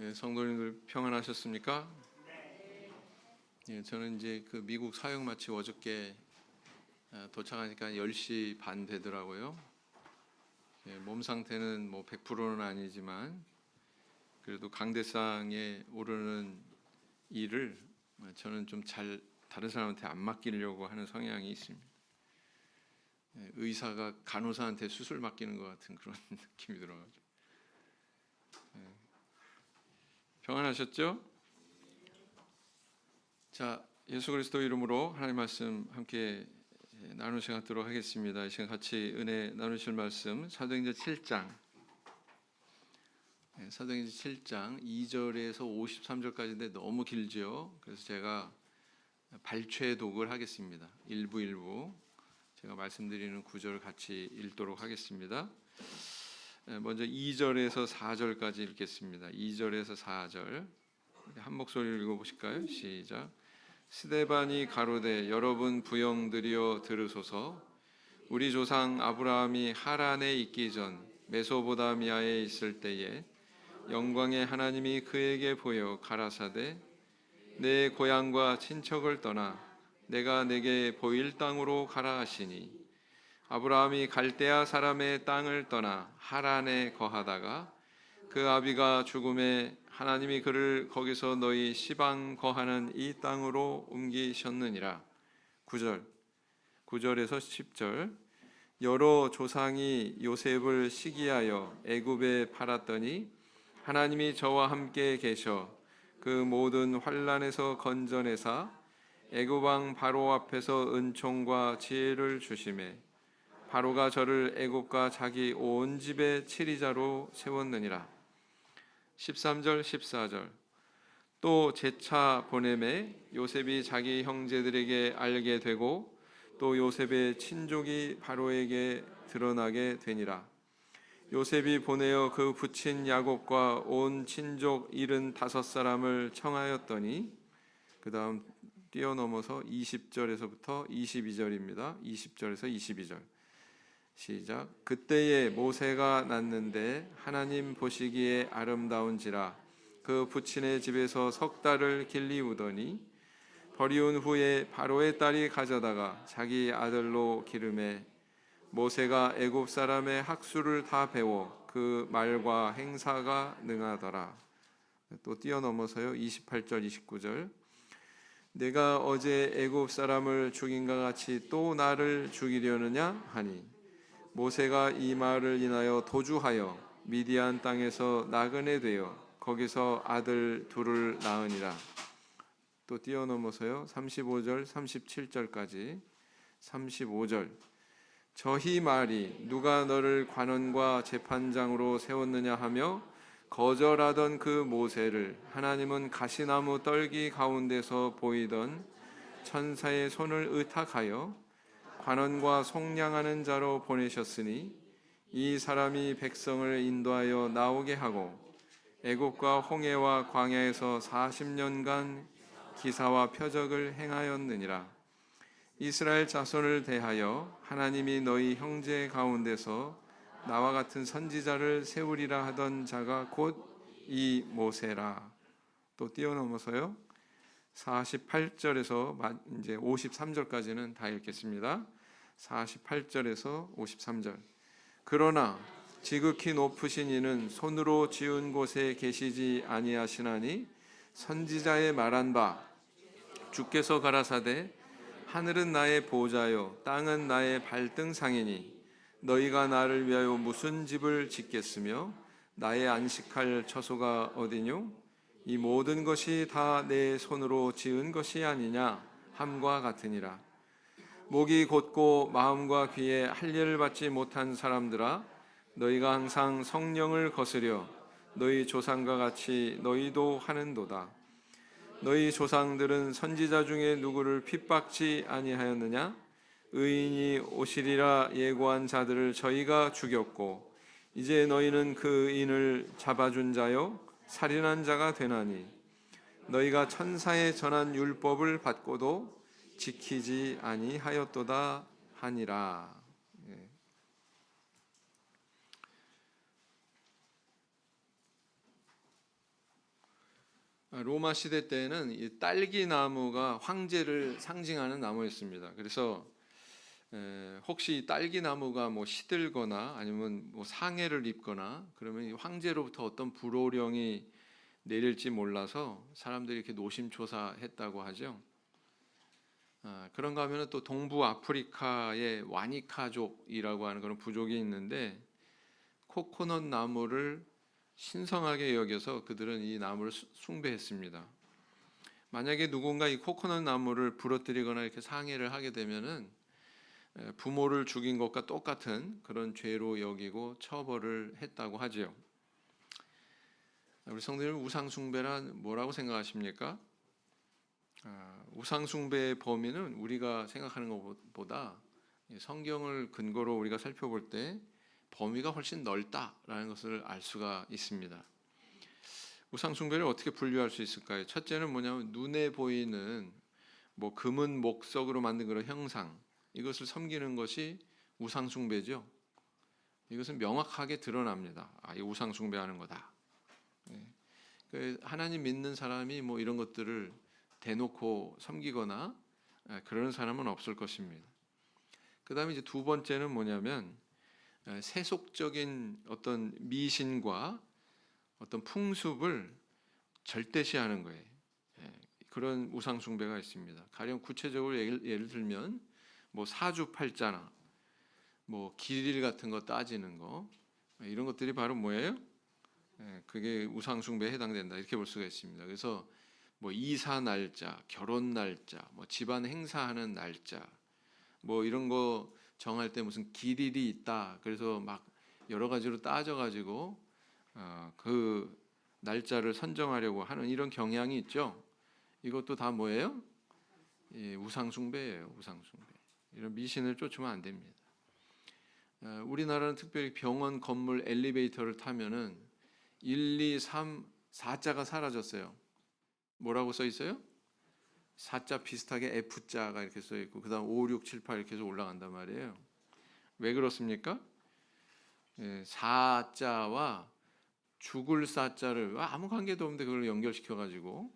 성도님들 평안하셨습니까? 저는 이제 그 미국 사역 마치고 어저께 도착하니까 10시 반 되더라고요. 몸 상태는 뭐 100%는 아니지만 그래도 강대상에 오르는 일을 저는 좀 잘 다른 사람한테 안 맡기려고 하는 성향이 있습니다. 의사가 간호사한테 수술 맡기는 것 같은 그런 느낌이 들어가지고. 평안하셨죠? 자, 예수 그리스도 이름으로 하나님 말씀 함께 나누시도록 하겠습니다. 이 시간 같이 은혜 나누실 말씀 사도행전 7장 2절에서 53절까지인데 너무 길죠. 그래서 제가 발췌독을 하겠습니다. 일부 제가 말씀드리는 구절을 같이 읽도록 하겠습니다. 먼저 2절에서 4절까지 읽겠습니다. 2절에서 4절 한 목소리로 읽어보실까요? 시작. 스데반이 가로되 여러분 부영들이여 들으소서. 우리 조상 아브라함이 하란에 있기 전 메소보다미아에 있을 때에 영광의 하나님이 그에게 보여 가라사대 내 고향과 친척을 떠나 내가 내게 보일 땅으로 가라 하시니 아브라함이 갈대아 사람의 땅을 떠나 하란에 거하다가 그 아비가 죽음에 하나님이 그를 거기서 너희 시방 거하는 이 땅으로 옮기셨느니라. 9절에서 10절 여러 조상이 요셉을 시기하여 애굽에 팔았더니 하나님이 저와 함께 계셔 그 모든 환난에서 건져내사 애굽 왕 바로 앞에서 은총과 지혜를 주시매 바로가 저를 애굽과 자기 온 집의 치리자로 세웠느니라. 13절 14절 또 재차 보내매 요셉이 자기 형제들에게 알게 되고 또 요셉의 친족이 바로에게 드러나게 되니라. 요셉이 보내어 그 부친 야곱과 온 친족 75사람을 청하였더니 그 다음 뛰어넘어서 20절에서부터 22절입니다. 20절에서 22절 시작. 그때에 모세가 났는데 하나님 보시기에 아름다운지라 그 부친의 집에서 석 달을 길리우더니 버리운 후에 바로의 딸이 가져다가 자기 아들로 기르매 모세가 애굽 사람의 학수를 다 배워 그 말과 행사가 능하더라. 또 뛰어넘어서요. 28절 29절 내가 어제 애굽 사람을 죽인과 같이 또 나를 죽이려느냐 하니 모세가 이 말을 인하여 도주하여 미디안 땅에서 나그네 되어 거기서 아들 둘을 낳으니라. 또 뛰어넘어서요. 35절 37절까지 35절 저희 말이 누가 너를 관원과 재판장으로 세웠느냐 하며 거절하던 그 모세를 하나님은 가시나무 떨기 가운데서 보이던 천사의 손을 의탁하여 관원과 속량하는 자로 보내셨으니 이 사람이 백성을 인도하여 나오게 하고 애굽과 홍해와 광야에서 40년간 기사와 표적을 행하였느니라. 이스라엘 자손을 대하여 하나님이 너희 형제 가운데서 나와 같은 선지자를 세우리라 하던 자가 곧 이 모세라. 또 뛰어넘어서요. 48절에서 이제 53절까지는 다 읽겠습니다. 48절에서 53절 그러나 지극히 높으신 이는 손으로 지은 곳에 계시지 아니하시나니 선지자의 말한 바 주께서 가라사대 하늘은 나의 보좌요 땅은 나의 발등상이니 너희가 나를 위하여 무슨 집을 짓겠으며 나의 안식할 처소가 어디뇨 이 모든 것이 다 내 손으로 지은 것이 아니냐 함과 같으니라. 목이 곧고 마음과 귀에 할례를 받지 못한 사람들아 너희가 항상 성령을 거스려 너희 조상과 같이 너희도 하는도다. 너희 조상들은 선지자 중에 누구를 핍박지 아니하였느냐 의인이 오시리라 예고한 자들을 저희가 죽였고 이제 너희는 그 의인을 잡아준 자요 살인한 자가 되나니 너희가 천사의 전한 율법을 받고도 지키지 아니하였도다 하니라. 예. 로마 시대 때는 이 딸기 나무가 황제를 상징하는 나무였습니다. 그래서 혹시 딸기 나무가 뭐 시들거나 아니면 뭐 상해를 입거나 그러면 이 황제로부터 어떤 불호령이 내릴지 몰라서 사람들이 이렇게 노심초사했다고 하죠. 그런가 하면 또 동부 아프리카의 와니카족이라고 하는 그런 부족이 있는데 코코넛 나무를 신성하게 여겨서 그들은 이 나무를 숭배했습니다. 만약에 누군가 이 코코넛 나무를 부러뜨리거나 이렇게 상해를 하게 되면은 부모를 죽인 것과 똑같은 그런 죄로 여기고 처벌을 했다고 하지요. 우리 성도님, 우상 숭배란 뭐라고 생각하십니까? 우상 숭배의 범위는 우리가 생각하는 것보다 성경을 근거로 우리가 살펴볼 때 범위가 훨씬 넓다라는 것을 알 수가 있습니다. 우상 숭배를 어떻게 분류할 수 있을까요? 첫째는 뭐냐면 눈에 보이는 뭐 금은 목석으로 만든 그런 형상, 이것을 섬기는 것이 우상 숭배죠. 이것은 명확하게 드러납니다. 이 우상 숭배하는 거다. 하나님 믿는 사람이 뭐 이런 것들을 대놓고 섬기거나 그런 사람은 없을 것입니다. 그다음에 이제 두 번째는 뭐냐면 세속적인 어떤 미신과 어떤 풍습을 절대시하는 거예요. 그런 우상 숭배가 있습니다. 가령 구체적으로 예를 들면 뭐 사주팔자나 뭐 길일 같은 거 따지는 거, 이런 것들이 바로 뭐예요? 그게 우상 숭배에 해당된다, 이렇게 볼 수가 있습니다. 그래서 뭐 이사 날짜, 결혼 날짜, 뭐 집안 행사하는 날짜, 뭐 이런 거 정할 때 무슨 길일이 있다, 그래서 막 여러 가지로 따져가지고 그 날짜를 선정하려고 하는 이런 경향이 있죠. 이것도 다 뭐예요? 우상 숭배예요. 우상 숭배. 이런 미신을 쫓으면 안 됩니다. 우리나라는 특별히 병원 건물 엘리베이터를 타면은 1, 2, 3, 4자가 사라졌어요. 뭐라고 써 있어요? 4자 비슷하게 F자가 이렇게 써 있고 그다음 5, 6, 7, 8 이렇게 해서 올라간단 말이에요. 왜 그렇습니까? 4자와 죽을 4자를 아무 관계도 없는데 그걸 연결시켜 가지고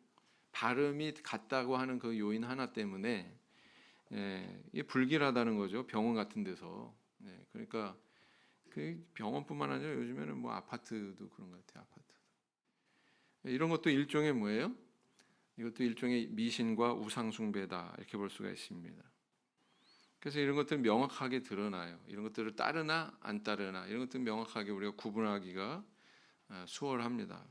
발음이 같다고 하는 그 요인 하나 때문에 이게 불길하다는 거죠. 병원 같은 데서. 그러니까 그 병원뿐만 아니라 요즘에는 뭐 아파트도 그런 것 같아요. 아파트. 이런 것도 일종의 뭐예요? 이것도 일종의 미신과 우상 숭배다, 이렇게 볼 수가 있습니다. 그래서 이런 것들은 명확하게 드러나요. 이런 것들을 따르나 안 따르나 이런 것들은 명확하게 우리가 구분하기가 수월합니다.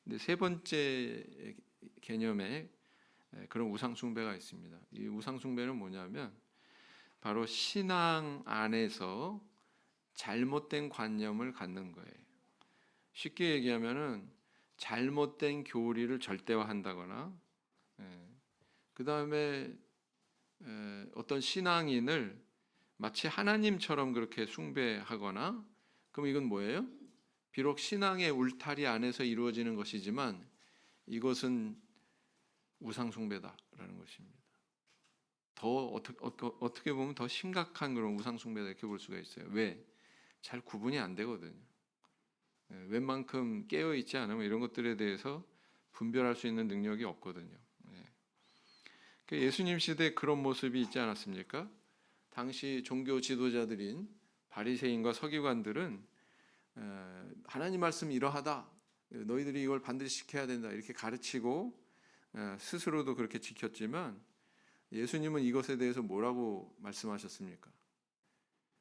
근데 세 번째 개념의 그런 우상 숭배가 있습니다. 이 우상 숭배는 뭐냐면 바로 신앙 안에서 잘못된 관념을 갖는 거예요. 쉽게 얘기하면은 잘못된 교리를 절대화한다거나, 그 다음에 어떤 신앙인을 마치 하나님처럼 그렇게 숭배하거나, 그럼 이건 뭐예요? 비록 신앙의 울타리 안에서 이루어지는 것이지만 이것은 우상 숭배다라는 것입니다. 더 어떻게 보면 더 심각한 그런 우상 숭배다, 이렇게 볼 수가 있어요. 왜? 잘 구분이 안 되거든요. 웬만큼 깨어 있지 않으면 이런 것들에 대해서 분별할 수 있는 능력이 없거든요. 예수님 시대에 그런 모습이 있지 않았습니까? 당시 종교 지도자들인 바리새인과 서기관들은 하나님 말씀 이러하다, 너희들이 이걸 반드시 지켜야 된다, 이렇게 가르치고 스스로도 그렇게 지켰지만 예수님은 이것에 대해서 뭐라고 말씀하셨습니까?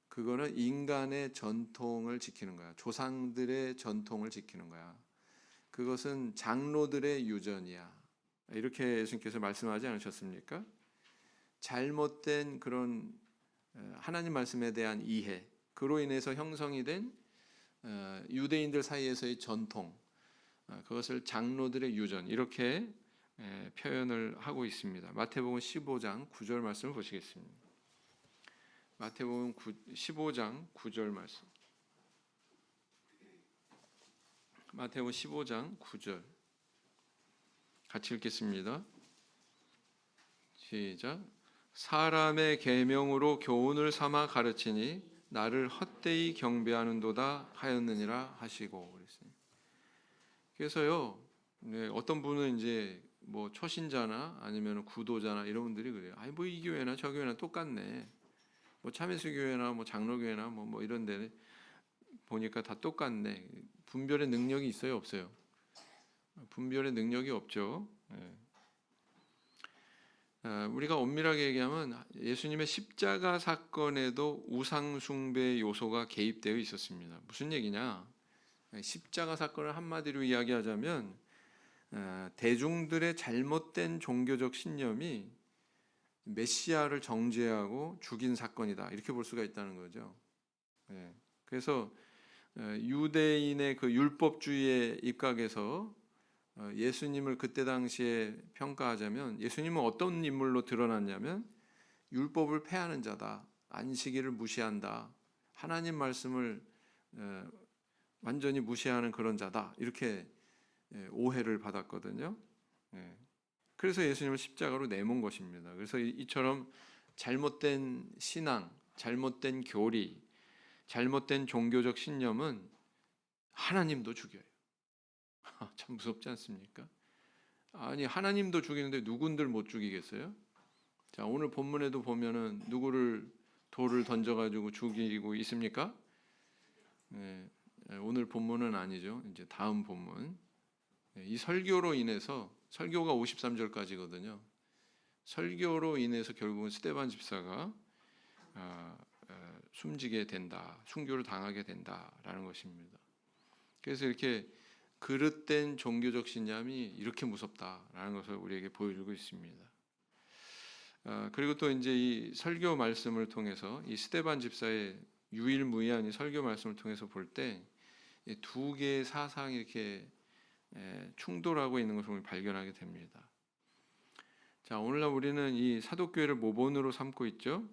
그거는 인간의 전통을 지키는 거야. 조상들의 전통을 지키는 거야. 그것은 장로들의 유전이야. 이렇게 예수님께서 말씀하지 않으셨습니까? 잘못된 그런 하나님 말씀에 대한 이해, 그로 인해서 형성이 된 유대인들 사이에서의 전통, 그것을 장로들의 유전, 이렇게 표현을 하고 있습니다. 마태복음 15장 9절 말씀을 보시겠습니다. 마태복음 15장 9절 말씀. 마태복음 15장 9절. 같이 읽겠습니다. 시작. 사람의 계명으로 교훈을 삼아 가르치니 나를 헛되이 경배하는도다 하였느니라 하시고. 그랬어요. 그래서요, 네, 어떤 분은 이제 뭐 초신자나 아니면 구도자나 이런 분들이 그래요. 아니 뭐 이 교회나 저 교회나 똑같네. 뭐 참예수 교회나 뭐 장로교회나 뭐 이런 데 보니까 다 똑같네. 분별의 능력이 있어요, 없어요? 분별의 능력이 없죠. 예. 우리가 엄밀하게 얘기하면 예수님의 십자가 사건에도 우상 숭배 요소가 개입되어 있었습니다. 무슨 얘기냐? 십자가 사건을 한마디로 이야기하자면 대중들의 잘못된 종교적 신념이 메시아를 정죄하고 죽인 사건이다. 이렇게 볼 수가 있다는 거죠. 예. 그래서 유대인의 그 율법주의의 입각에서 예수님을 그때 당시에 평가하자면 예수님은 어떤 인물로 드러났냐면 율법을 폐하는 자다. 안식일을 무시한다. 하나님 말씀을 완전히 무시하는 그런 자다. 이렇게 오해를 받았거든요. 그래서 예수님을 십자가로 내몬 것입니다. 그래서 이처럼 잘못된 신앙, 잘못된 교리, 잘못된 종교적 신념은 하나님도 죽여요. 참 무섭지 않습니까? 아니 하나님도 죽이는데 누군들 못 죽이겠어요? 자, 오늘 본문에도 보면은 누구를 돌을 던져가지고 죽이고 있습니까? 오늘 본문은 아니죠. 이제 다음 본문. 이 설교로 인해서 설교가 53절까지거든요. 설교로 인해서 결국은 스데반 집사가 숨지게 된다, 순교를 당하게 된다라는 것입니다. 그래서 이렇게 그릇된 종교적 신념이 이렇게 무섭다라는 것을 우리에게 보여주고 있습니다. 그리고 또 이제 이 설교 말씀을 통해서 이 스데반 집사의 유일무이한 이 설교 말씀을 통해서 볼 때 두 개의 사상이 이렇게 충돌하고 있는 것을 우리 발견하게 됩니다. 자, 오늘날 우리는 이 사도교회를 모본으로 삼고 있죠.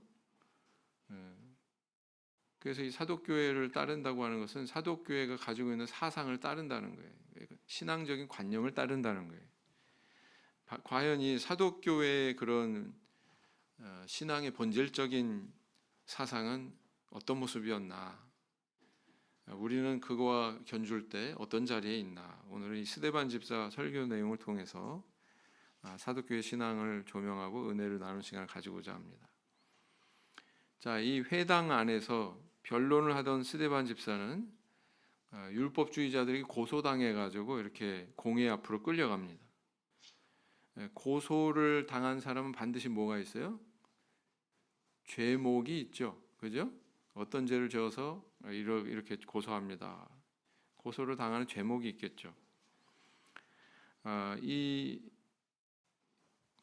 그래서 이 사도교회를 따른다고 하는 것은 사도교회가 가지고 있는 사상을 따른다는 거예요. 신앙적인 관념을 따른다는 거예요. 과연 이 사도교회의 그런 신앙의 본질적인 사상은 어떤 모습이었나? 우리는 그거와 견줄 때 어떤 자리에 있나? 오늘은 이 스데반 집사 설교 내용을 통해서 사도교회 신앙을 조명하고 은혜를 나누는 시간을 가지고자 합니다. 자, 이 회당 안에서 변론을 하던 스데반 집사는 율법주의자들이 고소당해 가지고 이렇게 공회 앞으로 끌려갑니다. 고소를 당한 사람은 반드시 뭐가 있어요? 죄목이 있죠. 그죠? 어떤 죄를 지어서 이렇게 고소합니다. 고소를 당하는 죄목이 있겠죠. 이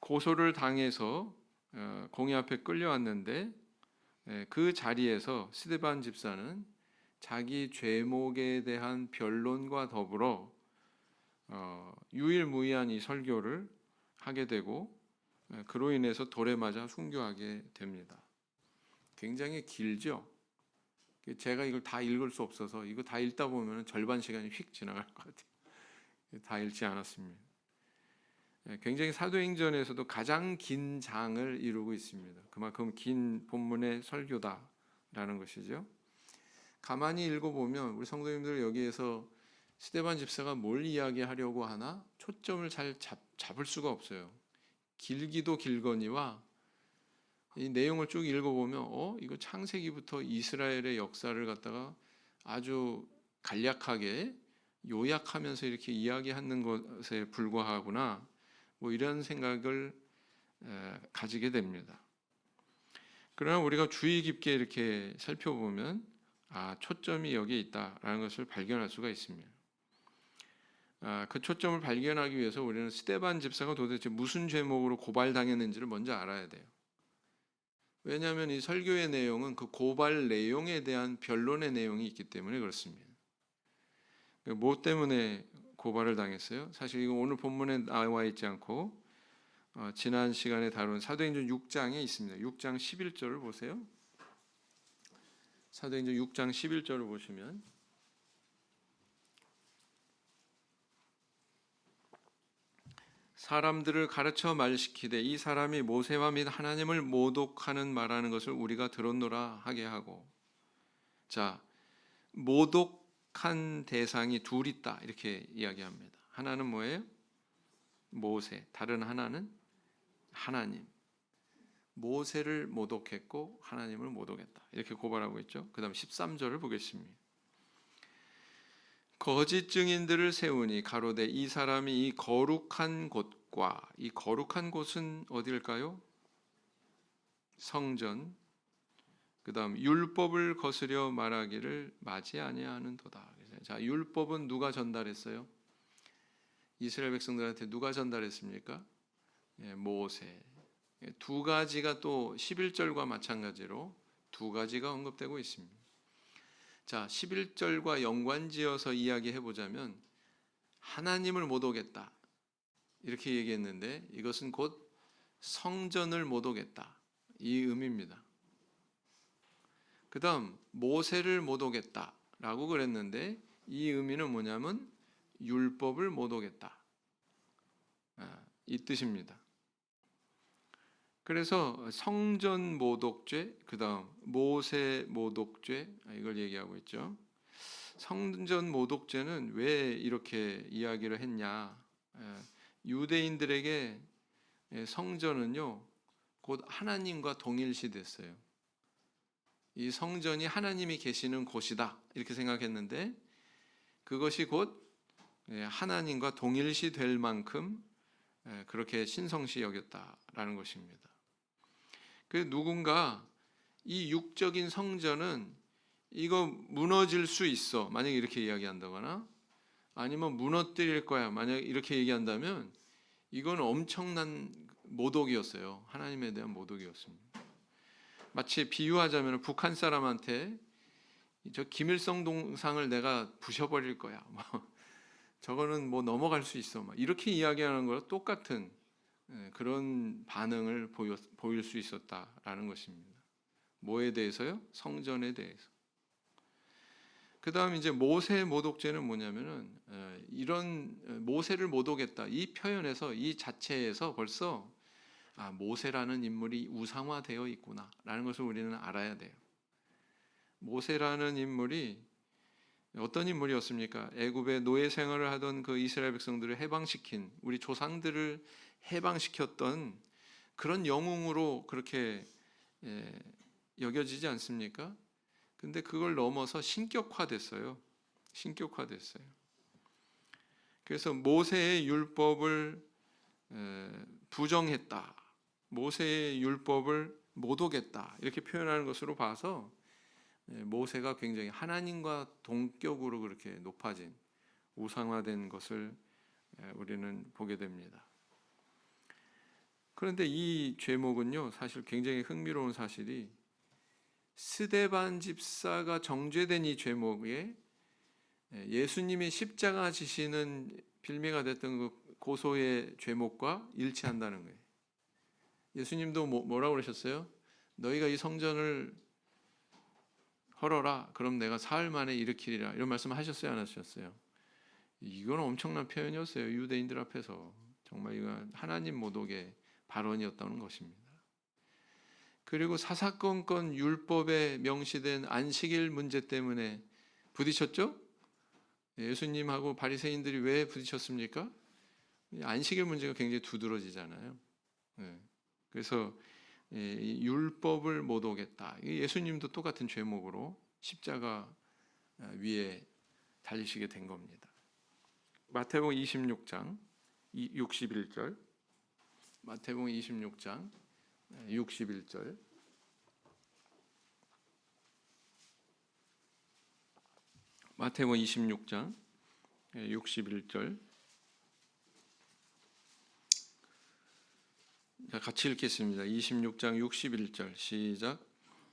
고소를 당해서 공회 앞에 끌려왔는데 그 자리에서 스데반 집사는 자기 죄목에 대한 변론과 더불어 유일무이한 이 설교를 하게 되고 그로 인해서 돌에 맞아 순교하게 됩니다. 굉장히 길죠. 제가 이걸 다 읽을 수 없어서 이거 다 읽다 보면 절반 시간이 휙 지나갈 것 같아요. 다 읽지 않았습니다. 굉장히 사도행전에서도 가장 긴 장을 이루고 있습니다. 그만큼 긴 본문의 설교다라는 것이죠. 가만히 읽어보면 우리 성도님들 여기에서 스데반 집사가 뭘 이야기하려고 하나 초점을 잘 잡을 수가 없어요. 길기도 길거니와 이 내용을 쭉 읽어보면 이거 창세기부터 이스라엘의 역사를 갖다가 아주 간략하게 요약하면서 이렇게 이야기하는 것에 불과하구나 뭐 이런 생각을 가지게 됩니다. 그러나 우리가 주의 깊게 이렇게 살펴보면 초점이 여기에 있다라는 것을 발견할 수가 있습니다. 그 초점을 발견하기 위해서 우리는 스데반 집사가 도대체 무슨 죄목으로 고발당했는지를 먼저 알아야 돼요. 왜냐하면 이 설교의 내용은 그 고발 내용에 대한 변론의 내용이 있기 때문에 그렇습니다. 뭐 때문에 고발을 당했어요? 사실 이거 오늘 본문에 나와 있지 않고 지난 시간에 다룬 사도행전 6장에 있습니다. 6장 11절을 보세요. 사도행전 6장 11절을 보시면 사람들을 가르쳐 말시키되 이 사람이 모세와 및 하나님을 모독하는 말하는 것을 우리가 들었노라 하게 하고. 자, 모독한 대상이 둘 있다 이렇게 이야기합니다. 하나는 뭐예요? 모세, 다른 하나는 하나님. 모세를 모독했고 하나님을 모독했다. 이렇게 고발하고 있죠. 그 다음 13절을 보겠습니다. 거짓 증인들을 세우니 가로되 이 사람이 이 거룩한 곳과, 이 거룩한 곳은 어디일까요? 성전. 그 다음 율법을 거스려 말하기를 맞이 아니하는도다. 자, 율법은 누가 전달했어요? 이스라엘 백성들한테 누가 전달했습니까? 모세. 두 가지가 또 11절과 마찬가지로 두 가지가 언급되고 있습니다. 자, 11절과 연관지어서 이야기해 보자면 하나님을 모독했다 이렇게 얘기했는데 이것은 곧 성전을 모독했다 이 의미입니다. 그 다음 모세를 모독했다라고 그랬는데 이 의미는 뭐냐면 율법을 모독했다 이 뜻입니다. 그래서 성전 모독죄, 그 다음 모세 모독죄 이걸 얘기하고 있죠. 성전 모독죄는 왜 이렇게 이야기를 했냐? 유대인들에게 성전은요 곧 하나님과 동일시됐어요. 이 성전이 하나님이 계시는 곳이다 이렇게 생각했는데 그것이 곧 하나님과 동일시될 만큼 그렇게 신성시 여겼다라는 것입니다. 그 누군가 이 육적인 성전은 이거 무너질 수 있어 만약에 이렇게 이야기한다거나 아니면 무너뜨릴 거야 만약에 이렇게 얘기한다면 이건 엄청난 모독이었어요. 하나님에 대한 모독이었습니다. 마치 비유하자면 북한 사람한테 저 김일성 동상을 내가 부셔버릴 거야 저거는 뭐 넘어갈 수 있어 이렇게 이야기하는 거랑 똑같은 그런 반응을 보일 수 있었다라는 것입니다. 뭐에 대해서요? 성전에 대해서. 그 다음 이제 모세 모독죄는 뭐냐면은 이런 모세를 모독했다 이 표현에서 이 자체에서 벌써 모세라는 인물이 우상화되어 있구나라는 것을 우리는 알아야 돼요. 모세라는 인물이 어떤 인물이었습니까? 애굽의 노예 생활을 하던 그 이스라엘 백성들을 해방시킨 우리 조상들을 해방시켰던 그런 영웅으로 그렇게 여겨지지 않습니까? 근데 그걸 넘어서 신격화됐어요. 신격화됐어요. 그래서 모세의 율법을 부정했다. 모세의 율법을 모독했다. 이렇게 표현하는 것으로 봐서 모세가 굉장히 하나님과 동격으로 그렇게 높아진 우상화된 것을 우리는 보게 됩니다. 그런데 이 죄목은요 사실 굉장히 흥미로운 사실이 스데반 집사가 정죄된 이 죄목에 예수님이 십자가 지시는 빌미가 됐던 그 고소의 죄목과 일치한다는 거예요. 예수님도 뭐라고 그러셨어요? 너희가 이 성전을 헐어라 그럼 내가 사흘 만에 일으키리라 이런 말씀을 하셨어요 안 하셨어요? 이건 엄청난 표현이었어요. 유대인들 앞에서 정말 이건 하나님 모독의 발언이었다는 것입니다. 그리고 사사건건 율법에 명시된 안식일 문제 때문에 부딪혔죠? 예수님하고 바리새인들이 왜 부딪혔습니까? 안식일 문제가 굉장히 두드러지잖아요. 그래서 율법을 모독했다. 예수님도 똑같은 죄목으로 십자가 위에 달리시게 된 겁니다. 마태복음 26장 61절 마태복음 26장 61절 마태복음 26장 61절 같이 읽겠습니다. 26장 61절 시작.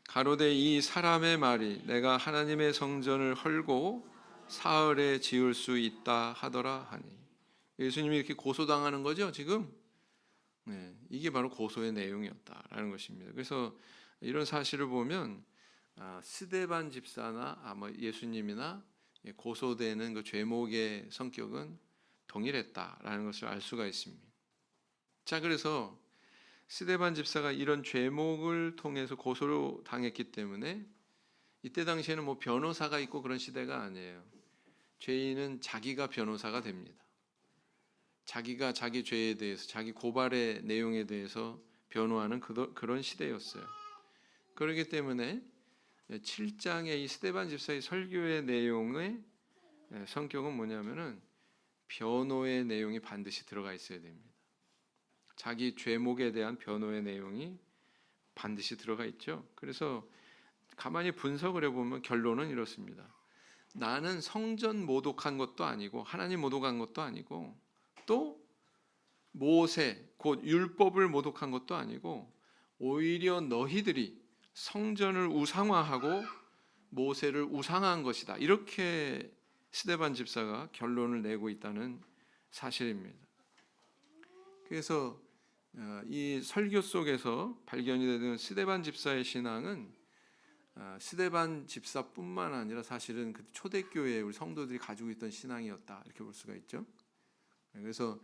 가로되 이 사람의 말이 내가 하나님의 성전을 헐고 사흘에 지을 수 있다 하더라 하니. 예수님이 이렇게 고소당하는 거죠 지금. 이게 바로 고소의 내용이었다라는 것입니다. 그래서 이런 사실을 보면 스데반 집사나 예수님이나 고소되는 그 죄목의 성격은 동일했다라는 것을 알 수가 있습니다. 자, 그래서 스데반 집사가 이런 죄목을 통해서 고소를 당했기 때문에 이때 당시에는 뭐 변호사가 있고 그런 시대가 아니에요. 죄인은 자기가 변호사가 됩니다. 자기가 자기 죄에 대해서, 자기 고발의 내용에 대해서 변호하는 그런 시대였어요. 그렇기 때문에 7장의 이 스데반 집사의 설교의 내용의 성격은 뭐냐면은 변호의 내용이 반드시 들어가 있어야 됩니다. 자기 죄목에 대한 변호의 내용이 반드시 들어가 있죠. 그래서 가만히 분석을 해보면 결론은 이렇습니다. 나는 성전 모독한 것도 아니고 하나님 모독한 것도 아니고 또 모세 곧 율법을 모독한 것도 아니고 오히려 너희들이 성전을 우상화하고 모세를 우상화한 것이다. 이렇게 스데반 집사가 결론을 내고 있다는 사실입니다. 그래서 이 설교 속에서 발견이 되는 스데반 집사의 신앙은 스데반 집사뿐만 아니라 사실은 그 초대교회 우리 성도들이 가지고 있던 신앙이었다, 이렇게 볼 수가 있죠. 그래서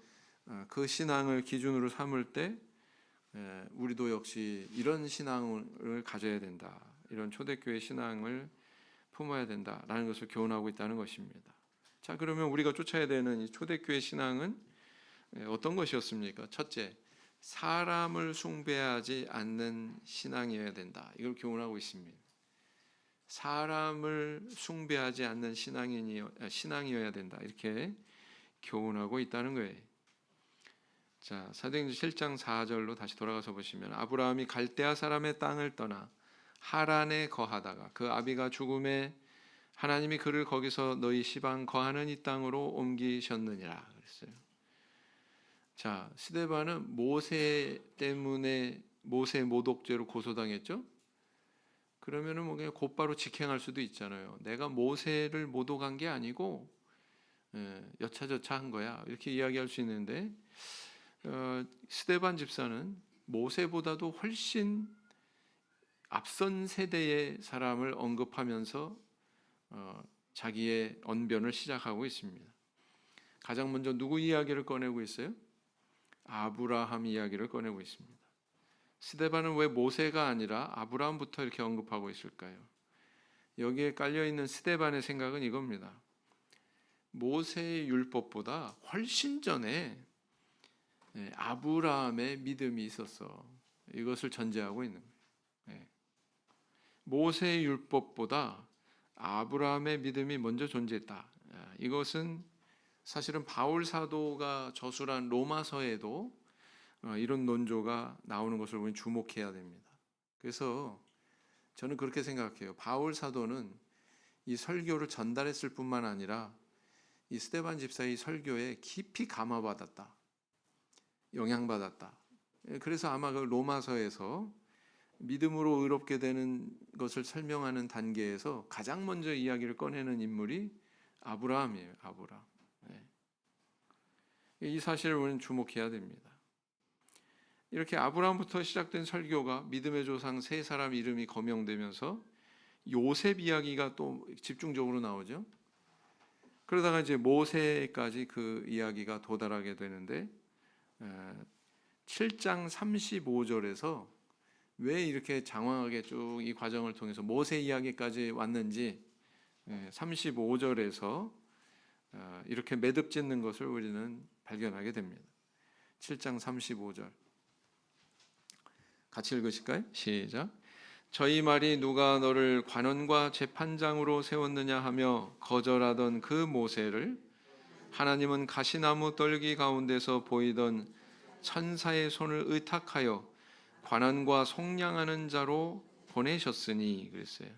그 신앙을 기준으로 삼을 때 우리도 역시 이런 신앙을 가져야 된다, 이런 초대교회 신앙을 품어야 된다라는 것을 교훈하고 있다는 것입니다. 자, 그러면 우리가 쫓아야 되는 이 초대교회 신앙은 어떤 것이었습니까? 첫째, 사람을 숭배하지 않는 신앙이어야 된다. 이걸 교훈하고 있습니다. 사람을 숭배하지 않는 신앙이어야 된다. 이렇게 교훈하고 있다는 거예요. 자, 사도행전 7장 4절로 다시 돌아가서 보시면 아브라함이 갈대아 사람의 땅을 떠나 하란에 거하다가 그 아비가 죽음에 하나님이 그를 거기서 너희 시방 거하는 이 땅으로 옮기셨느니라 그랬어요. 자, 스데반은 모세 때문에 모세 모독죄로 고소당했죠. 그러면은 뭐 그냥 곧바로 직행할 수도 있잖아요. 내가 모세를 모독한 게 아니고 여차저차 한 거야, 이렇게 이야기할 수 있는데 스데반 집사는 모세보다도 훨씬 앞선 세대의 사람을 언급하면서 자기의 언변을 시작하고 있습니다. 가장 먼저 누구 이야기를 꺼내고 있어요? 아브라함 이야기를 꺼내고 있습니다. 스데반은 왜 모세가 아니라 아브라함부터 이렇게 언급하고 있을까요? 여기에 깔려있는 스데반의 생각은 이겁니다. 모세의 율법보다 훨씬 전에 아브라함의 믿음이 있었어. 이것을 전제하고 있는 거예요. 모세의 율법보다 아브라함의 믿음이 먼저 존재했다. 이것은 사실은 바울 사도가 저술한 로마서에도 이런 논조가 나오는 것을 우리는 주목해야 됩니다. 그래서 저는 그렇게 생각해요. 바울 사도는 이 설교를 전달했을 뿐만 아니라 이 스데반 집사의 설교에 깊이 감화받았다, 영향받았다. 그래서 아마 그 로마서에서 믿음으로 의롭게 되는 것을 설명하는 단계에서 가장 먼저 이야기를 꺼내는 인물이 아브라함이에요. 아브라함. 이 사실을 우리는 주목해야 됩니다. 이렇게 아브라함부터 시작된 설교가 믿음의 조상 세 사람 이름이 거명되면서 요셉 이야기가 또 집중적으로 나오죠. 그러다가 이제 모세까지 그 이야기가 도달하게 되는데 7장 35절에서 왜 이렇게 장황하게 쭉 이 과정을 통해서 모세 이야기까지 왔는지 35절에서 이렇게 매듭 짓는 것을 우리는 발견하게 됩니다. 7장 35절 같이 읽으실까요? 시작. 저희 말이 누가 너를 관원과 재판장으로 세웠느냐 하며 거절하던 그 모세를 하나님은 가시나무 떨기 가운데서 보이던 천사의 손을 의탁하여 관원과 속량하는 자로 보내셨으니 그랬어요.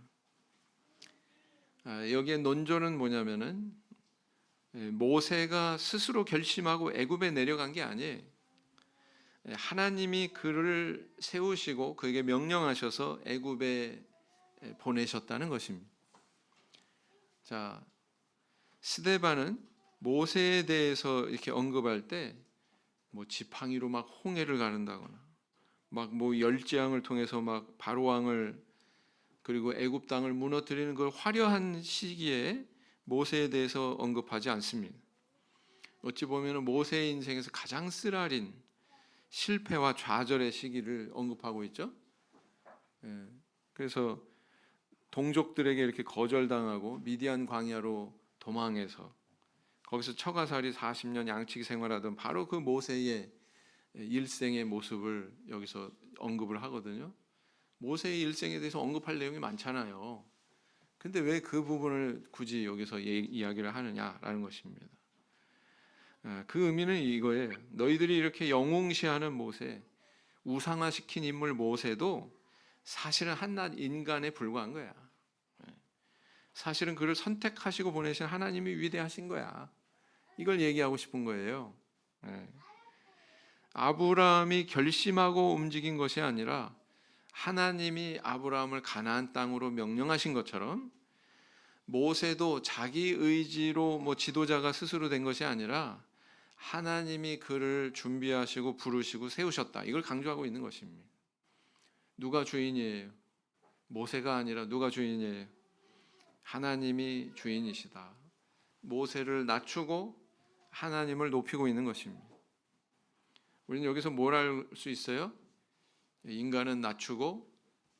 여기에 논조는 뭐냐면은 모세가 스스로 결심하고 애굽에 내려간 게 아니에요. 하나님이 그를 세우시고 그에게 명령하셔서 애굽에 보내셨다는 것입니다. 자, 스데반은 모세에 대해서 이렇게 언급할 때 뭐 지팡이로 막 홍해를 가른다거나 막 뭐 열재앙을 통해서 막 바로 왕을 그리고 애굽 땅을 무너뜨리는 그 화려한 시기에 모세에 대해서 언급하지 않습니다. 어찌 보면 모세의 인생에서 가장 쓰라린 실패와 좌절의 시기를 언급하고 있죠. 그래서 동족들에게 이렇게 거절당하고 미디안 광야로 도망해서 거기서 처가살이 40년 양치기 생활하던 바로 그 모세의 일생의 모습을 여기서 언급을 하거든요. 모세의 일생에 대해서 언급할 내용이 많잖아요. 근데 왜 그 부분을 굳이 여기서 이야기를 하느냐라는 것입니다. 그 의미는 이거예요. 너희들이 이렇게 영웅시하는 모세, 우상화시킨 인물 모세도 사실은 한낱 인간에 불과한 거야. 사실은 그를 선택하시고 보내신 하나님이 위대하신 거야. 이걸 얘기하고 싶은 거예요. 아브라함이 결심하고 움직인 것이 아니라 하나님이 아브라함을 가나안 땅으로 명령하신 것처럼 모세도 자기 의지로 지도자가 스스로 된 것이 아니라 하나님이 그를 준비하시고 부르시고 세우셨다. 이걸 강조하고 있는 것입니다. 누가 주인이에요? 모세가 아니라 누가 주인이에요? 하나님이 주인이시다. 모세를 낮추고 하나님을 높이고 있는 것입니다. 우리는 여기서 뭘 알 수 있어요? 인간은 낮추고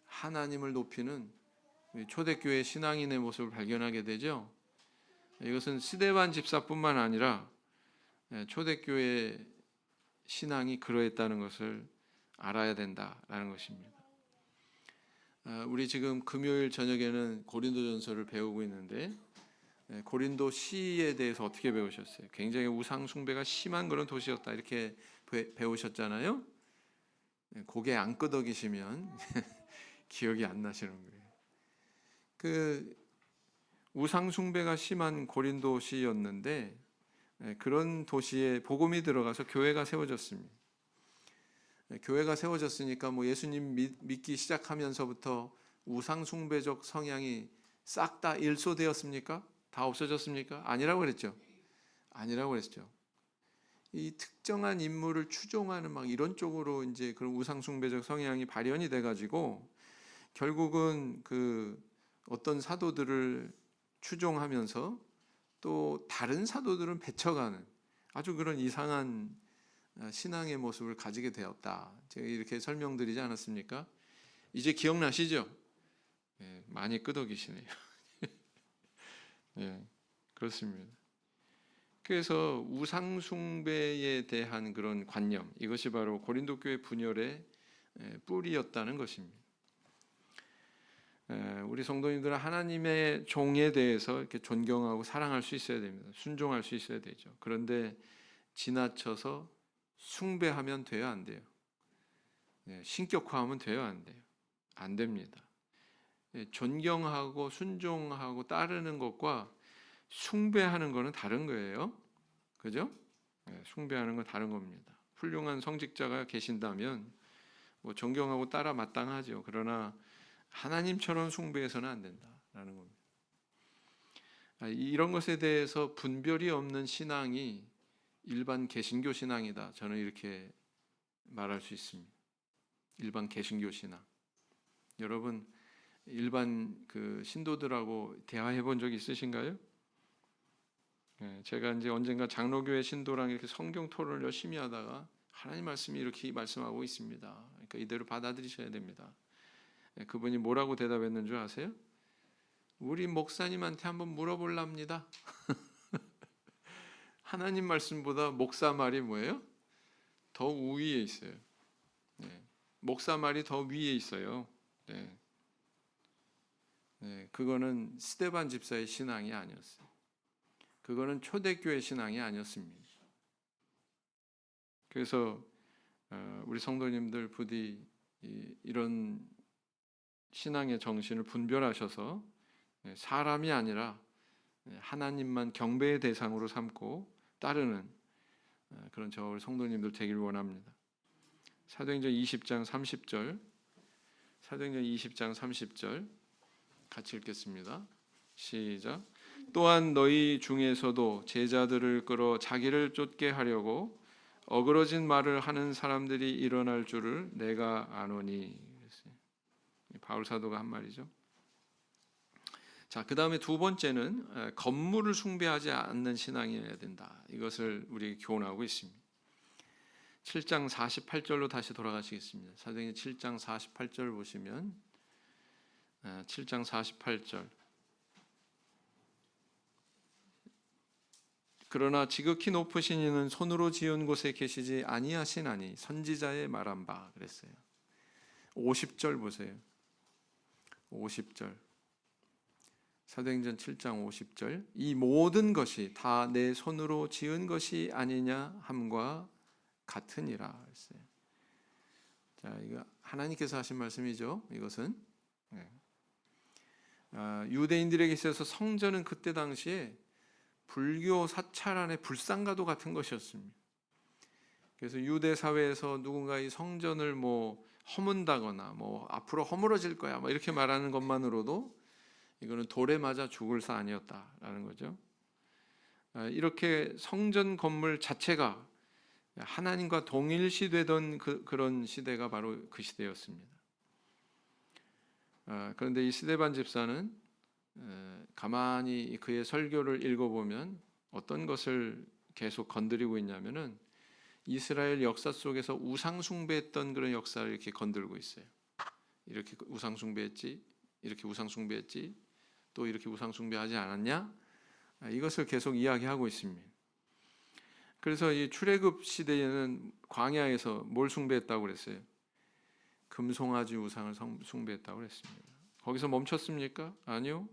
하나님을 높이는 초대교회 신앙인의 모습을 발견하게 되죠. 이것은 스데반 집사뿐만 아니라 초대교회 신앙이 그러했다는 것을 알아야 된다라는 것입니다. 우리 지금 금요일 저녁에는 고린도전서를 배우고 있는데 고린도 시에 대해서 어떻게 배우셨어요? 굉장히 우상 숭배가 심한 그런 도시였다 이렇게 배우셨잖아요. 고개 안 끄덕이시면 기억이 안 나시는 거예요. 그 우상 숭배가 심한 고린도 시였는데 그런 도시에 복음이 들어가서 교회가 세워졌습니다. 교회가 세워졌으니까 예수님 믿기 시작하면서부터 우상 숭배적 성향이 싹 다 일소되었습니까? 다 없어졌습니까? 아니라고 그랬죠. 아니라고 그랬죠. 이 특정한 인물을 추종하는 이런 쪽으로 이제 그런 우상 숭배적 성향이 발현이 돼 가지고 결국은 그 어떤 사도들을 추종하면서 또 다른 사도들은 배척하는 아주 그런 이상한 신앙의 모습을 가지게 되었다. 제가 이렇게 설명드리지 않았습니까? 이제 기억나시죠? 많이 끄덕이시네요. 그렇습니다. 그래서 우상 숭배에 대한 그런 관념, 이것이 바로 고린도 교회 분열의 뿌리였다는 것입니다. 우리 성도님들은 하나님의 종에 대해서 이렇게 존경하고 사랑할 수 있어야 됩니다. 순종할 수 있어야 되죠. 그런데 지나쳐서 숭배하면 돼요, 안 돼요? 신격화하면 돼요, 안 돼요? 안 됩니다. 존경하고 순종하고 따르는 것과 숭배하는 것은 다른 거예요. 그죠? 숭배하는 건 다른 겁니다. 훌륭한 성직자가 계신다면 존경하고 따라 마땅하죠. 그러나 하나님처럼 숭배해서는 안 된다라는 겁니다. 이런 것에 대해서 분별이 없는 신앙이 일반 개신교 신앙이다. 저는 이렇게 말할 수 있습니다. 일반 개신교 신앙. 여러분 일반 그 신도들하고 대화해 본 적 있으신가요? 제가 이제 언젠가 장로교회 신도랑 이렇게 성경 토론을 열심히 하다가 하나님 말씀이 이렇게 말씀하고 있습니다. 그러니까 이대로 받아들이셔야 됩니다. 그분이 뭐라고 대답했는 줄 아세요? 우리 목사님한테 한번 물어볼랍니다. 하나님 말씀보다 목사 말이 뭐예요? 더 우위에 있어요. 목사 말이 더 위에 있어요. 그거는 스데반 집사의 신앙이 아니었어요. 그거는 초대교회 신앙이 아니었습니다. 그래서 우리 성도님들 부디 이런 신앙의 정신을 분별하셔서 사람이 아니라 하나님만 경배의 대상으로 삼고 따르는 그런 저 우리 성도님들 되길 원합니다. 사도행전 20장 30절, 사도행전 20장 30절 같이 읽겠습니다. 시작. 또한 너희 중에서도 제자들을 끌어 자기를 쫓게 하려고 어그러진 말을 하는 사람들이 일어날 줄을 내가 아노니. 바울 사도가 한 말이죠. 자, 그 다음에 두 번째는 건물을 숭배하지 않는 신앙이어야 된다. 이것을 우리에게 교훈하고 있습니다. 7장 48절로 다시 돌아가시겠습니다. 사도행전 7장 48절 보시면 7장 48절 그러나 지극히 높으신 이는 손으로 지은 곳에 계시지 아니하시나니 선지자의 말한 바 그랬어요. 50절 보세요. 50절. 사도행전 7장 50절. 이 모든 것이 다 내 손으로 지은 것이 아니냐 함과 같으니라 했어요. 자, 이거 하나님께서 하신 말씀이죠. 이것은 유대인들에게 있어서 성전은 그때 당시에 불교 사찰 안에 불상가도 같은 것이었습니다. 그래서 유대 사회에서 누군가 이 성전을 뭐 허문다거나 뭐 앞으로 허물어질 거야 뭐 이렇게 말하는 것만으로도 이거는 돌에 맞아 죽을 사안이었다라는 거죠. 이렇게 성전 건물 자체가 하나님과 동일시되던 그런 시대가 바로 그 시대였습니다. 그런데 이 스데반 집사는 가만히 그의 설교를 읽어보면 어떤 것을 계속 건드리고 있냐면은 이스라엘 역사 속에서 우상 숭배했던 그런 역사를 이렇게 건들고 있어요. 이렇게 우상 숭배했지, 이렇게 우상 숭배했지, 또 이렇게 우상 숭배하지 않았냐? 이것을 계속 이야기하고 있습니다. 그래서 이 출애굽 시대에는 광야에서 뭘 숭배했다고 그랬어요? 금송아지 우상을 숭배했다고 그랬습니다. 거기서 멈췄습니까? 아니요.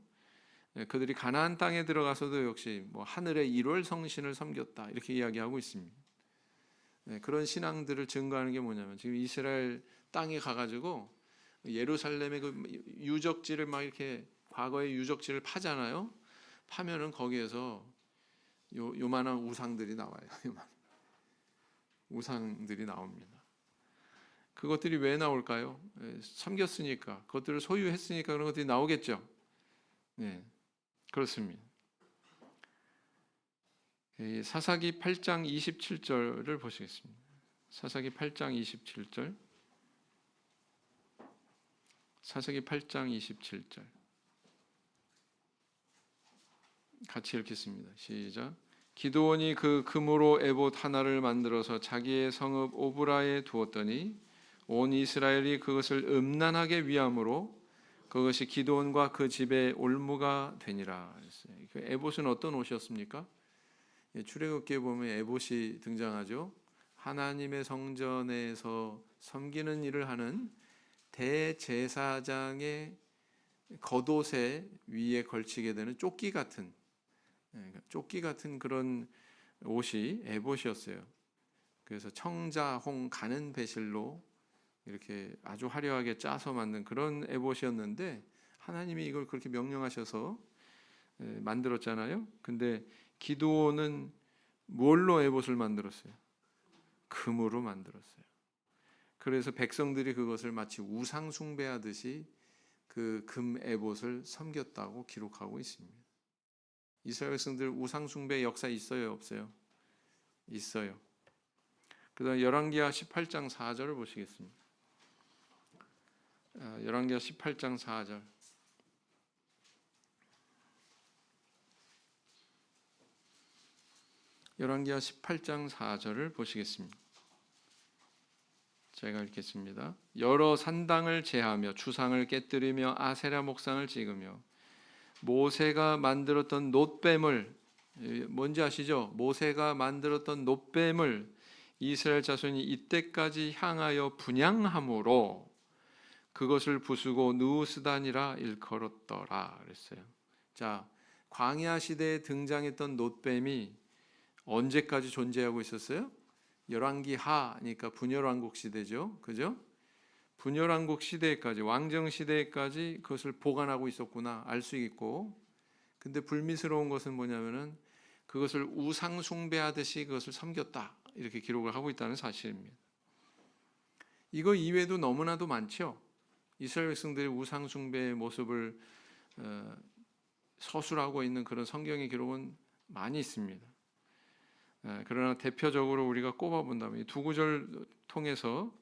그들이 가나안 땅에 들어가서도 역시 뭐 하늘의 일월 성신을 섬겼다 이렇게 이야기하고 있습니다. 그런 신앙들을 증거하는 게 뭐냐면 지금 이스라엘 땅에 가가지고 예루살렘의 그 유적지를 막 이렇게 과거의 유적지를 파잖아요. 파면은 거기에서 요만한 우상들이 나와요. 우상들이 나옵니다. 그것들이 왜 나올까요? 섬겼으니까, 그것들을 소유했으니까 그런 것들이 나오겠죠. 네, 그렇습니다. 사사기 8장 27절을 보시겠습니다. 사사기 8장 27절. 사사기 8장 27절. 같이 읽겠습니다. 시작. 기드온이 그 금으로 에봇 하나를 만들어서 자기의 성읍 오브라에 두었더니 온 이스라엘이 그것을 음란하게 위함으로 그것이 기드온과 그 집의 올무가 되니라. 그 에봇은 어떤 옷이었습니까? 출애굽기에 보면 에봇이 등장하죠. 하나님의 성전에서 섬기는 일을 하는 대제사장의 겉옷에 위에 걸치게 되는 조끼 같은 그런 옷이 에봇이었어요. 그래서 청자, 홍, 가는 배실로 이렇게 아주 화려하게 짜서 만든 그런 에봇이었는데 하나님이 이걸 그렇게 명령하셔서 만들었잖아요. 근데 기드온은 뭘로 에봇을 만들었어요? 금으로 만들었어요. 그래서 백성들이 그것을 마치 우상 숭배하듯이 그 금 에봇을 섬겼다고 기록하고 있습니다. 이스라엘 백성들 우상 숭배 역사 있어요, 없어요? 있어요. 그다음 열왕기하 18장 4절을 보시겠습니다. 열왕기하 18장 4절. 열왕기하 18장 4절을 보시겠습니다. 제가 읽겠습니다. 여러 산당을 제하며 주상을 깨뜨리며 아세라 목상을 찍으며 모세가 만들었던 놋뱀을, 뭔지 아시죠? 모세가 만들었던 놋뱀을 이스라엘 자손이 이때까지 향하여 분향함으로 그것을 부수고 느우스단이라 일컬었더라 그랬어요. 자, 광야 시대에 등장했던 놋뱀이 언제까지 존재하고 있었어요? 열왕기하니까 분열왕국 시대죠. 그죠? 분열왕국 시대까지, 왕정 시대까지 그것을 보관하고 있었구나 알 수 있고, 근데 불미스러운 것은 뭐냐면은 그것을 우상 숭배하듯이 그것을 섬겼다 이렇게 기록을 하고 있다는 사실입니다. 이거 이외에도 너무나도 많죠. 이스라엘 백성들이 우상 숭배의 모습을 서술하고 있는 그런 성경의 기록은 많이 있습니다. 그러나 대표적으로 우리가 꼽아본다면 이 두 구절 통해서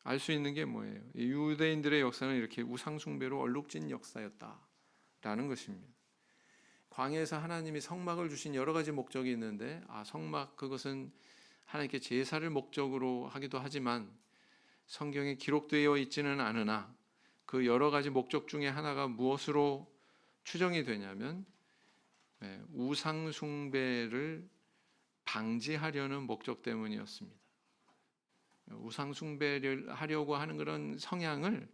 알 수 있는 게 뭐예요? 유대인들의 역사는 이렇게 우상 숭배로 얼룩진 역사였다라는 것입니다. 광야에서 하나님이 성막을 주신 여러 가지 목적이 있는데, 성막 그것은 하나님께 제사를 목적으로 하기도 하지만 성경에 기록되어 있지는 않으나 그 여러 가지 목적 중에 하나가 무엇으로 추정이 되냐면 우상 숭배를 방지하려는 목적 때문이었습니다. 우상 숭배를 하려고 하는 그런 성향을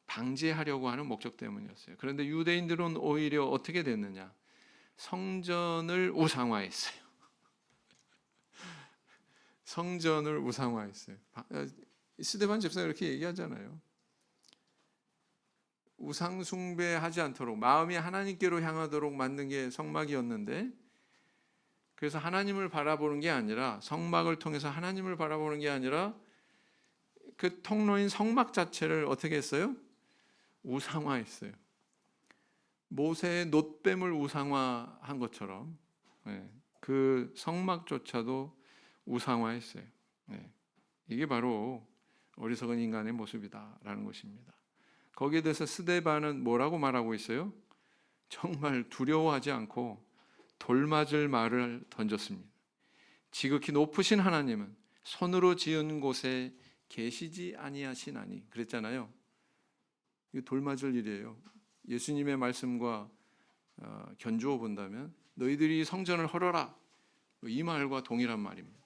방지하려고 하는 목적 때문이었어요. 그런데 유대인들은 오히려 어떻게 됐느냐? 성전을 우상화했어요. 성전을 우상화했어요. 스데반 집사가 이렇게 얘기하잖아요. 우상 숭배하지 않도록 마음이 하나님께로 향하도록 만든 게 성막이었는데, 그래서 하나님을 바라보는 게 아니라, 성막을 통해서 하나님을 바라보는 게 아니라 그 통로인 성막 자체를 어떻게 했어요? 우상화했어요. 모세의 놋뱀을 우상화한 것처럼 그 성막조차도 우상화했어요. 이게 바로 어리석은 인간의 모습이다라는 것입니다. 거기에 대해서 스데반은 뭐라고 말하고 있어요? 정말 두려워하지 않고 돌맞을 말을 던졌습니다. 지극히 높으신 하나님은 손으로 지은 곳에 계시지 아니하시나니, 그랬잖아요. 이거 돌맞을 일이에요. 예수님의 말씀과 견주어 본다면 너희들이 성전을 헐어라, 이 말과 동일한 말입니다.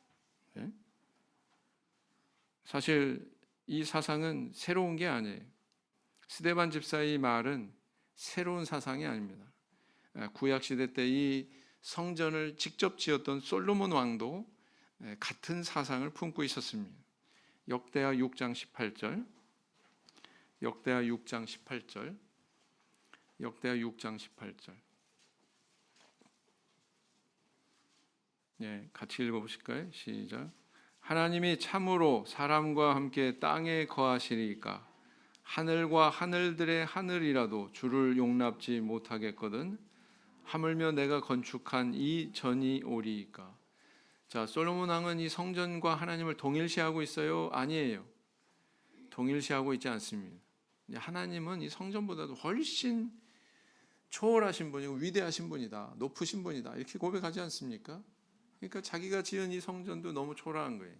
사실 이 사상은 새로운 게 아니에요. 스데반 집사의 말은 새로운 사상이 아닙니다. 구약 시대 때 이 성전을 직접 지었던 솔로몬 왕도 같은 사상을 품고 있었습니다. 역대하 6장 18절, 역대하 6장 18절, 역대하 6장 18절. 같이 읽어보실까요? 시작. 하나님이 참으로 사람과 함께 땅에 거하시리까 하늘과 하늘들의 하늘이라도 주를 용납지 못하겠거든 하물며 내가 건축한 이 전이 오리이까. 자, 솔로몬 왕은 이 성전과 하나님을 동일시하고 있어요? 아니에요. 동일시하고 있지 않습니다. 하나님은 이 성전보다도 훨씬 초월하신 분이고 위대하신 분이다, 높으신 분이다, 이렇게 고백하지 않습니까? 그러니까 자기가 지은 이 성전도 너무 초라한 거예요.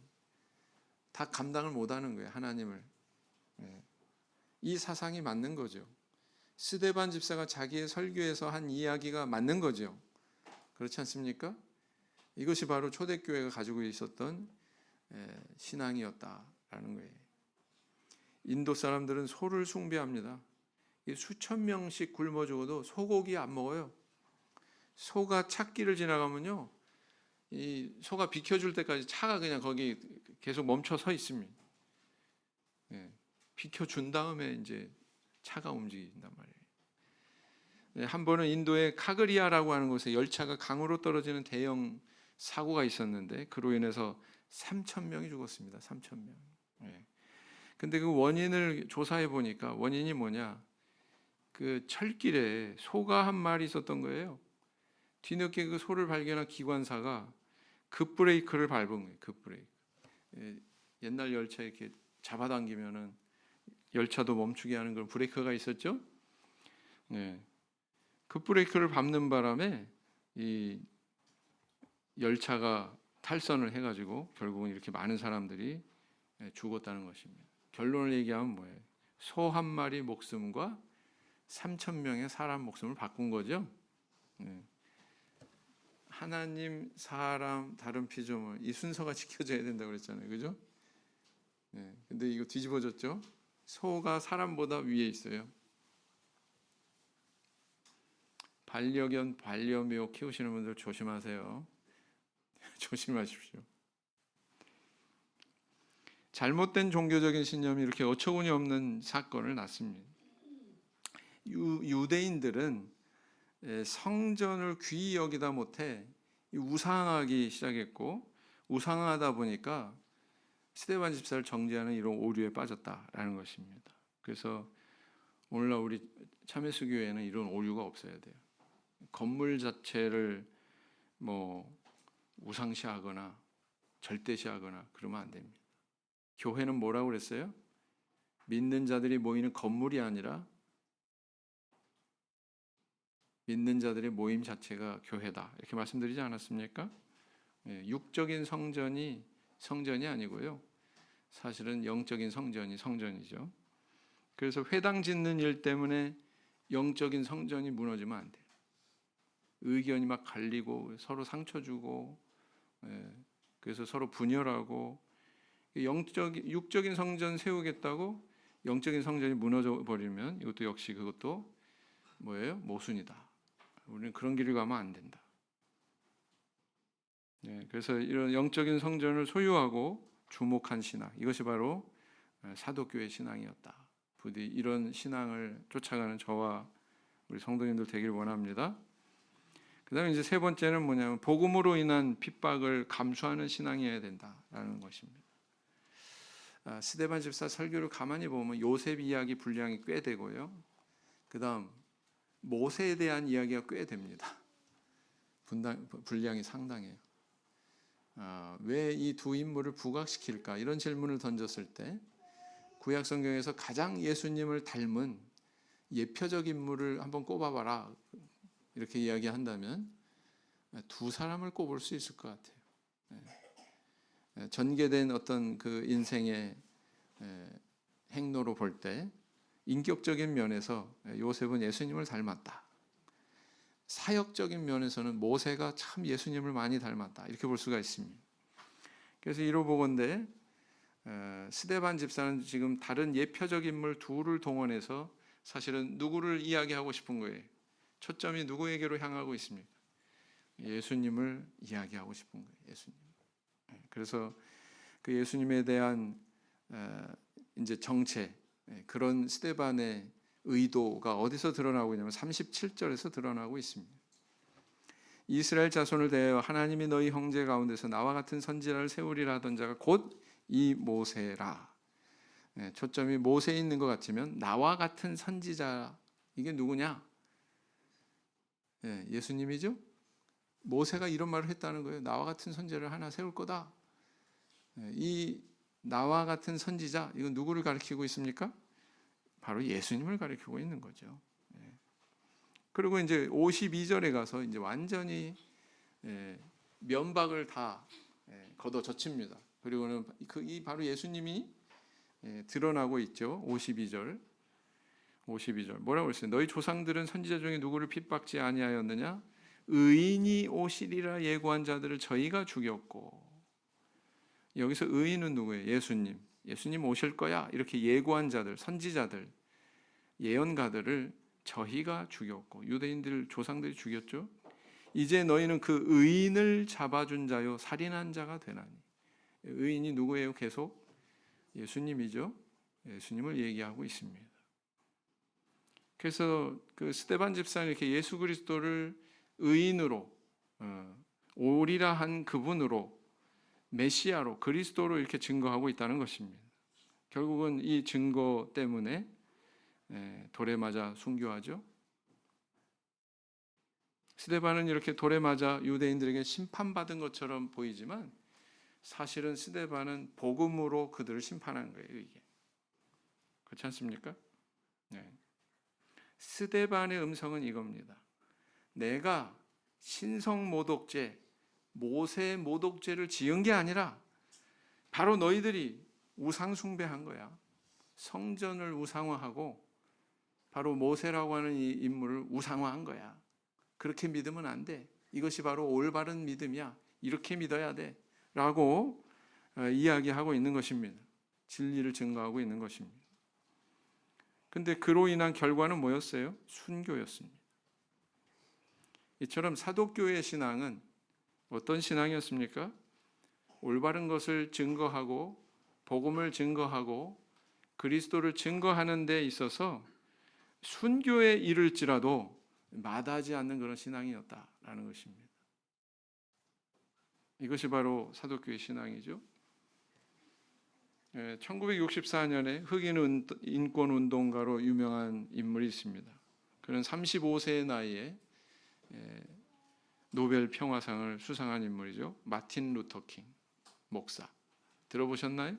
다 감당을 못하는 거예요, 하나님을. 이 사상이 맞는 거죠. 스데반 집사가 자기의 설교에서 한 이야기가 맞는 거죠. 그렇지 않습니까? 이것이 바로 초대교회가 가지고 있었던 신앙이었다라는 거예요. 인도 사람들은 소를 숭배합니다. 수천 명씩 굶어 죽어도 소고기 안 먹어요. 소가 찻길을 지나가면요, 이 소가 비켜줄 때까지 차가 그냥 거기 계속 멈춰 서 있습니다. 비켜준 다음에 이제 차가 움직인단 말이에요. 한 번은 인도의 카그리아라고 하는 곳에 열차가 강으로 떨어지는 대형 사고가 있었는데 그로 인해서 3,000명이 죽었습니다. 3,000명. 근데 그 원인을 조사해 보니까 원인이 뭐냐? 그 철길에 소가 한 마리 있었던 거예요. 뒤늦게 그 소를 발견한 기관사가 급브레이크를 밟은 거예요. 급브레이크. 옛날 열차 이렇게 잡아당기면은 열차도 멈추게 하는 그런 브레이크가 있었죠. 급브레이크를 밟는 바람에 이 열차가 탈선을 해가지고 결국은 이렇게 많은 사람들이 죽었다는 것입니다. 결론을 얘기하면 뭐예요? 소 한 마리 목숨과 3,000명의 사람 목숨을 바꾼 거죠. 하나님, 사람, 다른 피조물, 이 순서가 지켜져야 된다고 그랬잖아요, 그죠? 근데 이거 뒤집어졌죠. 소가 사람보다 위에 있어요. 반려견, 반려묘 키우시는 분들 조심하세요. 조심하십시오. 잘못된 종교적인 신념이 이렇게 어처구니 없는 사건을 낳습니다. 유대인들은 성전을 귀히 여기다 못해 우상하기 시작했고, 우상하다 보니까 스데반 집사를 정죄하는 이런 오류에 빠졌다라는 것입니다. 그래서 오늘날 우리 참예수 교회는 이런 오류가 없어야 돼요. 건물 자체를 뭐 우상시하거나 절대시하거나 그러면 안 됩니다. 교회는 뭐라고 그랬어요? 믿는 자들이 모이는 건물이 아니라 믿는 자들의 모임 자체가 교회다, 이렇게 말씀드리지 않았습니까? 육적인 성전이 아니고요, 사실은 영적인 성전이 성전이죠. 그래서 회당 짓는 일 때문에 영적인 성전이 무너지면 안 돼요. 의견이 막 갈리고 서로 상처 주고, 그래서 서로 분열하고, 육적인 성전 세우겠다고 영적인 성전이 무너져 버리면 이것도 역시 그것도 뭐예요? 모순이다. 우리는 그런 길을 가면 안 된다. 그래서 이런 영적인 성전을 소유하고 주목한 신앙, 이것이 바로 사도교회 신앙이었다. 부디 이런 신앙을 쫓아가는 저와 우리 성도님들 되길 원합니다. 그다음에 이제 세 번째는 뭐냐면 복음으로 인한 핍박을 감수하는 신앙이어야 된다라는 것입니다. 스데반 집사 설교를 가만히 보면 요셉 이야기 분량이 꽤 되고요. 그다음 모세에 대한 이야기가 꽤 됩니다. 분량이 상당해요. 왜 이 두 인물을 부각시킬까? 이런 질문을 던졌을 때 구약 성경에서 가장 예수님을 닮은 예표적 인물을 한번 꼽아봐라 이렇게 이야기한다면 두 사람을 꼽을 수 있을 것 같아요. 전개된 어떤 그 인생의 행로로 볼 때 인격적인 면에서 요셉은 예수님을 닮았다. 사역적인 면에서는 모세가 참 예수님을 많이 닮았다. 이렇게 볼 수가 있습니다. 그래서 이로 보건대 스데반 집사는 지금 다른 예표적 인물 둘을 동원해서 사실은 누구를 이야기하고 싶은 거예요. 초점이 누구에게로 향하고 있습니까? 예수님을 이야기하고 싶은 거예요. 예수님. 그래서 그 예수님에 대한 이제 정체, 그런 스데반의 의도가 어디서 드러나고 있냐면 37절에서 드러나고 있습니다. 이스라엘 자손을 대하여 하나님이 너희 형제 가운데서 나와 같은 선지자를 세우리라 하던 자가 곧 이 모세라. 초점이 모세에 있는 것 같으면 나와 같은 선지자, 이게 누구냐? 예수님이죠? 모세가 이런 말을 했다는 거예요. 나와 같은 선지자를 하나 세울 거다. 이 나와 같은 선지자, 이건 누구를 가리키고 있습니까? 바로 예수님을 가리키고 있는 거죠. 그리고 이제 52절에 가서 이제 완전히 면박을 다 걷어젖힙니다. 그리고는 이 바로 예수님이 드러나고 있죠. 52절 뭐라고 했어요? 너희 조상들은 선지자 중에 누구를 핍박지 아니하였느냐? 의인이 오시리라 예고한 자들을 저희가 죽였고. 여기서 의인은 누구예요? 예수님 오실 거야 이렇게 예고한 자들, 선지자들, 예언가들을 저희가 죽였고, 유대인들 조상들이 죽였죠. 이제 너희는 그 의인을 잡아준 자요 살인한 자가 되나니. 의인이 누구예요? 계속 예수님이죠. 예수님을 얘기하고 있습니다. 그래서 그 스데반 집사는 이렇게 예수 그리스도를 의인으로, 오리라 한 그분으로, 메시아로, 그리스도로 이렇게 증거하고 있다는 것입니다. 결국은 이 증거 때문에 돌에 맞아 순교하죠. 스데반은 이렇게 돌에 맞아 유대인들에게 심판받은 것처럼 보이지만 사실은 스데반은 복음으로 그들을 심판한 거예요. 이게 그렇지 않습니까? 스데반의 음성은 이겁니다. 내가 신성모독죄, 모세 모독죄를 지은 게 아니라 바로 너희들이 우상 숭배한 거야. 성전을 우상화하고 바로 모세라고 하는 이 인물을 우상화한 거야. 그렇게 믿으면 안 돼. 이것이 바로 올바른 믿음이야. 이렇게 믿어야 돼. 라고 이야기하고 있는 것입니다. 진리를 증거하고 있는 것입니다. 근데 그로 인한 결과는 뭐였어요? 순교였습니다. 이처럼 사도교회의 신앙은 어떤 신앙이었습니까? 올바른 것을 증거하고 복음을 증거하고 그리스도를 증거하는 데 있어서 순교에 이를지라도 마다하지 않는 그런 신앙이었다라는 것입니다. 이것이 바로 사도교회 신앙이죠. 1964년에 흑인 인권운동가로 유명한 인물이 있습니다. 그는 35세의 나이에 노벨 평화상을 수상한 인물이죠. 마틴 루터 킹 목사. 들어보셨나요?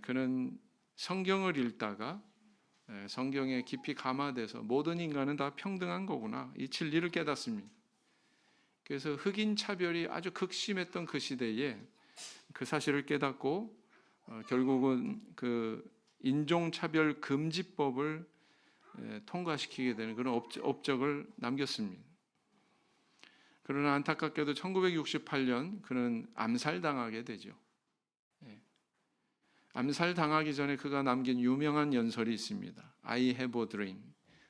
그는 성경을 읽다가 성경에 깊이 감화돼서 모든 인간은 다 평등한 거구나, 이 진리를 깨닫습니다. 그래서 흑인 차별이 아주 극심했던 그 시대에 그 사실을 깨닫고 결국은 그 인종차별 금지법을 통과시키게 되는 그런 업적을 남겼습니다. 그러나 안타깝게도 1968년 그는 암살당하게 되죠. 암살당하기 전에 그가 남긴 유명한 연설이 있습니다. I have a dream.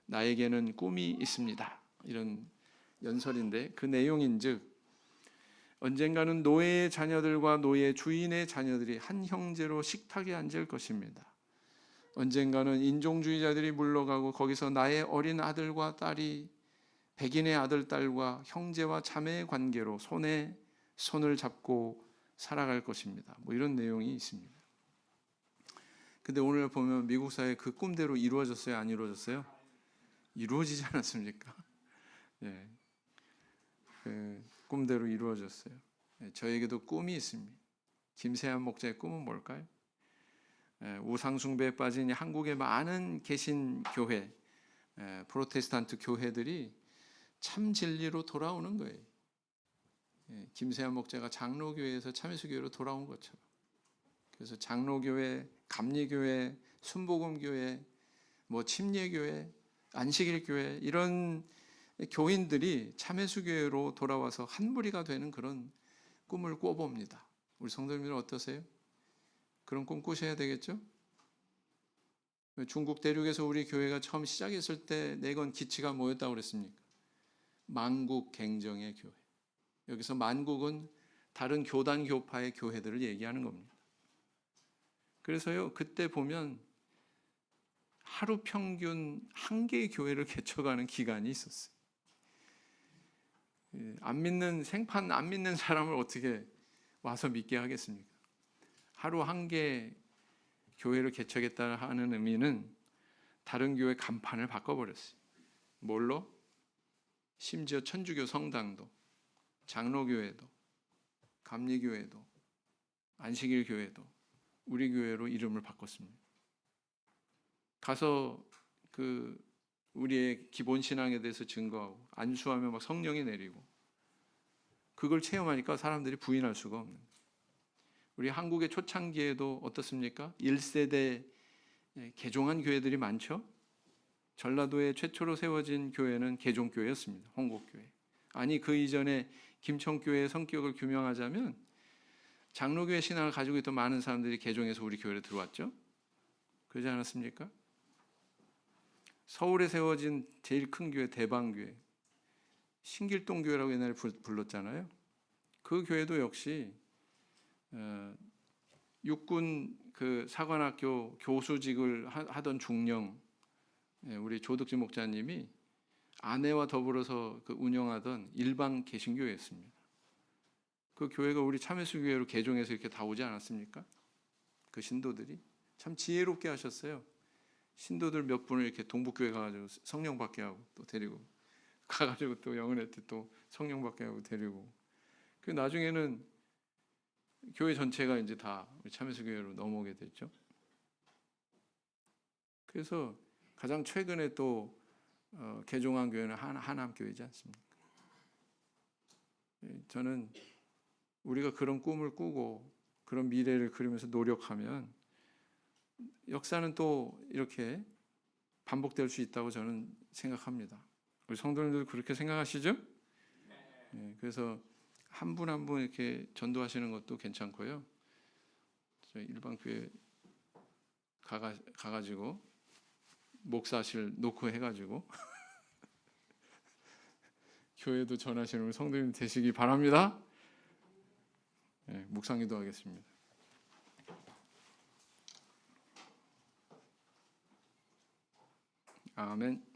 나에게는 꿈이 있습니다. 이런 연설인데 그 내용인즉 언젠가는 노예의 자녀들과 노예 주인의 자녀들이 한 형제로 식탁에 앉을 것입니다. 언젠가는 인종주의자들이 물러가고 거기서 나의 어린 아들과 딸이 백인의 아들, 딸과 형제와 자매의 관계로 손에 손을 잡고 살아갈 것입니다. 뭐 이런 내용이 있습니다. 근데 오늘 보면 미국 사회 그 꿈대로 이루어졌어요? 안 이루어졌어요? 이루어지지 않았습니까? 예, 그 꿈대로 이루어졌어요. 예, 저에게도 꿈이 있습니다. 김세한 목사의 꿈은 뭘까요? 우상숭배에 빠진 한국의 많은 개신교회, 프로테스탄트 교회들이 참 진리로 돌아오는 거예요. 김세한 목사가 장로교회에서 참예수교회로 돌아온 것처럼. 그래서 장로교회, 감리교회, 순복음교회, 뭐 침례교회, 안식일교회 이런 교인들이 참예수교회로 돌아와서 한 무리가 되는 그런 꿈을 꿔봅니다. 우리 성도님들은 어떠세요? 그런 꿈 꾸셔야 되겠죠? 중국 대륙에서 우리 교회가 처음 시작했을 때 내건 기치가 뭐였다고 그랬습니까? 만국갱정의 교회. 여기서 만국은 다른 교단 교파의 교회들을 얘기하는 겁니다. 그래서요, 그때 보면 하루 평균 1개의 교회를 개척하는 기간이 있었어요. 생판 안 믿는 사람을 어떻게 와서 믿게 하겠습니까? 하루 1개 교회를 개척했다 하는 의미는 다른 교회 간판을 바꿔버렸어요. 뭘로? 심지어 천주교 성당도, 장로교회도, 감리교회도, 안식일 교회도 우리 교회로 이름을 바꿨습니다. 가서 우리의 기본 신앙에 대해서 증거하고 안수하며 막 성령이 내리고 그걸 체험하니까 사람들이 부인할 수가 없는 거예요. 우리 한국의 초창기에도 어떻습니까? 1세대 개종한 교회들이 많죠. 전라도에 최초로 세워진 교회는 개종교회였습니다. 홍곡교회. 아니 그 이전에 김천교회의 성격을 규명하자면 장로교회 신앙을 가지고 있던 많은 사람들이 개종해서 우리 교회로 들어왔죠. 그러지 않았습니까? 서울에 세워진 제일 큰 교회 대방교회, 신길동교회라고 옛날에 불렀잖아요. 그 교회도 역시 육군 그 사관학교 교수직을 하던 중령 우리 조덕지 목사님이 아내와 더불어서 운영하던 일반 개신교회였습니다. 그 교회가 우리 참예수교회로 개종해서 이렇게 다 오지 않았습니까? 그 신도들이 참 지혜롭게 하셨어요. 신도들 몇 분을 이렇게 동북교회 가가지고 성령 받게 하고 또 데리고 가가지고 또 영은회 때 또 성령 받게 하고 데리고 그 나중에는 교회 전체가 이제 다 우리 참예수교회로 넘어오게 됐죠. 그래서 가장 최근에 또 개종한 교회는 하남교회지 않습니까? 저는 우리가 그런 꿈을 꾸고 그런 미래를 그리면서 노력하면 역사는 또 이렇게 반복될 수 있다고 저는 생각합니다. 우리 성도님들 그렇게 생각하시죠? 그래서 한 분 한 분 이렇게 전도하시는 것도 괜찮고요. 저희 일반 교회 가가지고 목사실 놓고 해가지고 교회도 전하시는 우리 성도님 되시기 바랍니다. 묵상기도 하겠습니다. 아멘.